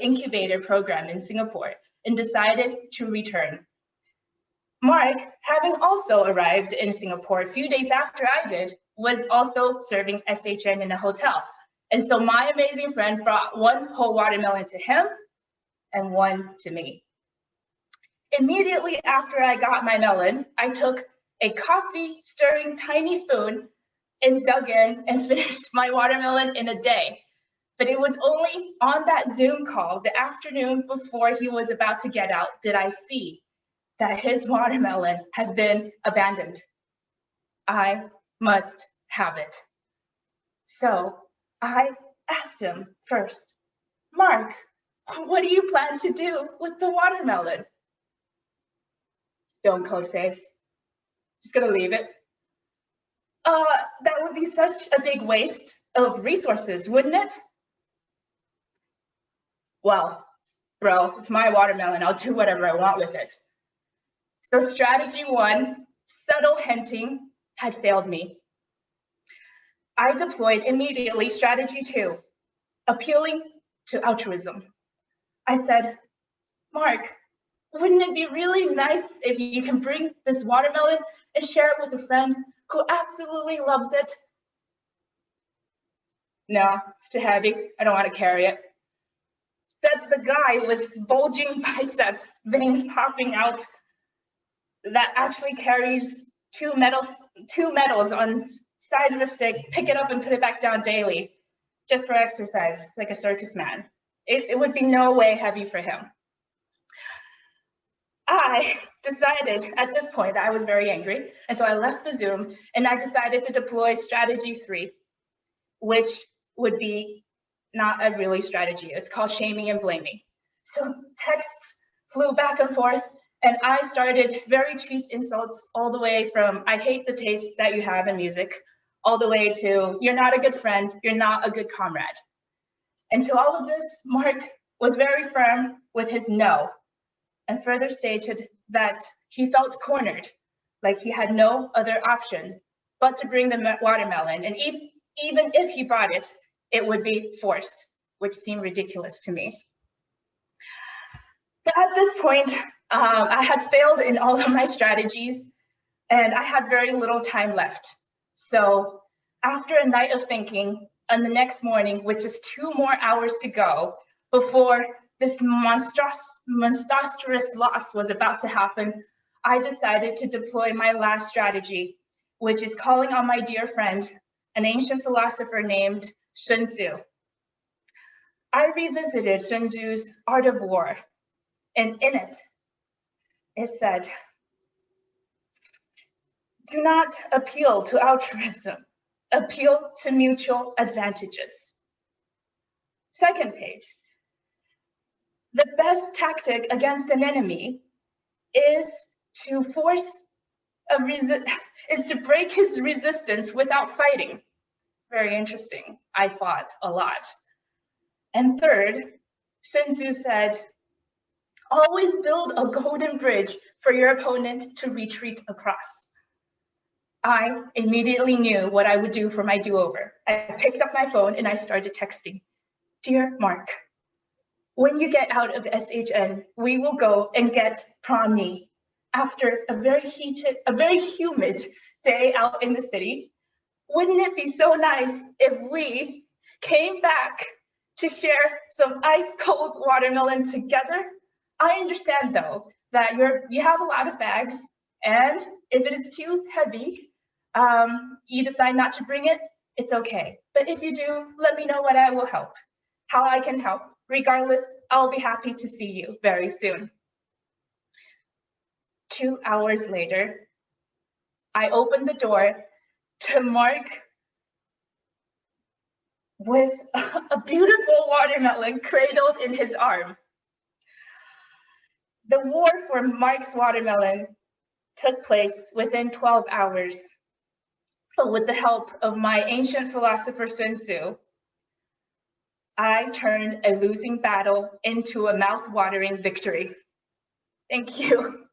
incubator program in Singapore and decided to return. Mark, having also arrived in Singapore a few days after I did, was also serving SHN in a hotel. And so my amazing friend brought one whole watermelon to him and one to me. Immediately after I got my melon, I took a coffee stirring tiny spoon and dug in and finished my watermelon in a day. But it was only on that Zoom call the afternoon before he was about to get out did I see that his watermelon has been abandoned. I must have it. So I asked him first, Mark, what do you plan to do with the watermelon? Stone cold face. Just gonna leave it. That would be such a big waste of resources, wouldn't it? Well, bro, it's my watermelon. I'll do whatever I want with it. So strategy one, subtle hinting, had failed me. I deployed immediately strategy two, appealing to altruism. I said, Mark, wouldn't it be really nice if you can bring this watermelon and share it with a friend who absolutely loves it? No, it's too heavy. I don't want to carry it. Said the guy with bulging biceps, veins popping out, that actually carries two medals on size of a stick, pick it up and put it back down daily, just for exercise, like a circus man. It would be no way heavy for him. I decided at this point that I was very angry, and so I left the Zoom and I decided to deploy strategy three, which would be not a really strategy. It's called shaming and blaming. So texts flew back and forth, and I started very cheap insults all the way from, I hate the taste that you have in music, all the way to, you're not a good friend, you're not a good comrade. And to all of this, Mark was very firm with his no, and further stated that he felt cornered, like he had no other option but to bring the watermelon. And even if he brought it, it would be forced, which seemed ridiculous to me. But at this point, I had failed in all of my strategies and I had very little time left. So after a night of thinking, and the next morning with just 2 more hours to go before this monstrous loss was about to happen, I decided to deploy my last strategy, which is calling on my dear friend, an ancient philosopher named Sun Tzu. I revisited Sun Tzu's Art of War, and in it, it said, do not appeal to altruism, appeal to mutual advantages. Second page, the best tactic against an enemy is to break his resistance without fighting. Very interesting. I fought a lot. And third, Sun Tzu said, always build a golden bridge for your opponent to retreat across. I immediately knew what I would do for my do-over. I picked up my phone and I started texting. Dear Mark, when you get out of SHN, we will go and get prom me. After a very humid day out in the city, wouldn't it be so nice if we came back to share some ice cold watermelon together? I understand though that you have a lot of bags, and if it is too heavy, you decide not to bring it, it's okay. But if you do, let me know what I will help, how I can help. Regardless, I'll be happy to see you very soon. 2 hours later, I opened the door to Mark with a beautiful watermelon cradled in his arm. The war for Mark's watermelon took place within 12 hours. But with the help of my ancient philosopher Sun Tzu, I turned a losing battle into a mouth-watering victory. Thank you.